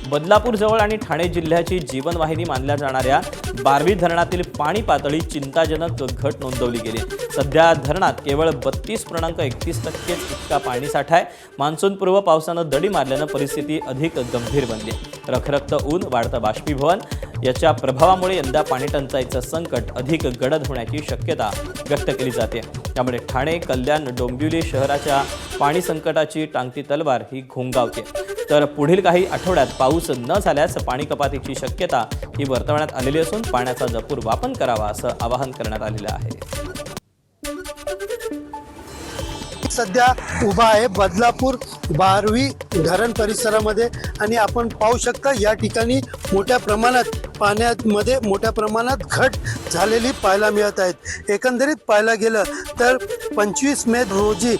बदलापूर जवळ आणि ठाणे जिल्ह्याची जीवनवाहिनी मानल्या जाणाऱ्या बारवी धरणातील पाणी पातळी चिंताजनक घट नोंदवली गेली। सध्या धरणात केवळ 32.31% इतका पाणीसाठा आहे। मान्सूनपूर्व पावसानं दडी मारल्यानं परिस्थिती अधिक गंभीर बनली। रखरखतं ऊन, वाढतं बाष्पीभवन याच्या प्रभावामुळे यंदा पाणीटंचाईचं संकट अधिक गडद होण्याची शक्यता व्यक्त केली जाते। त्यामुळे ठाणे, कल्याण, डोंबिवली शहराच्या पाणी संकटाची टांगती तलवार ही घोंगावते। तर पुढील काही आठवड्यात पाऊस न झाल्यास पाणी कपातीची शक्यता ही वर्तवण्यात आलेली असून पाण्याचा जपूर वापर करावा असं आवाहन करण्यात आलेलं आहे। सध्या उभा आहे बदलापूर बारवी धरण परिसरामध्ये आणि आपण पाहू शकता या ठिकाणी मोठ्या प्रमाणात पाण्यामध्ये मोठ्या प्रमाणात घट झालेली पाहायला मिळत आहेत। एकंदरीत पाहायला गेलं तर 25 मे रोजी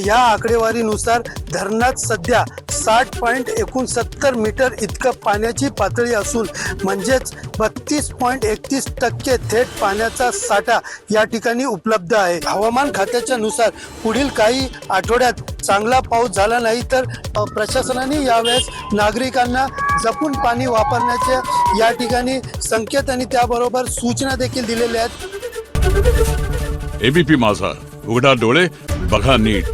या आकडेवारीनुसार धरणात सध्या 60.69 मीटर इतकं पाण्याची पातळी असून म्हणजेच 32.31% थेट पाण्याचा साठा या ठिकाणी उपलब्ध आहे। हवामान खात्याच्या नुसार पुढील काही आठवड्यात चांगला पाऊस झाला नाही तर प्रशासनाने यावेळेस नागरिकांना जपून पाणी वापरण्याचे या ठिकाणी संकेत आणि त्याबरोबर सूचना देखील दिलेल्या आहेत। एबीपी माझा, उघडा डोळे बघा नीट।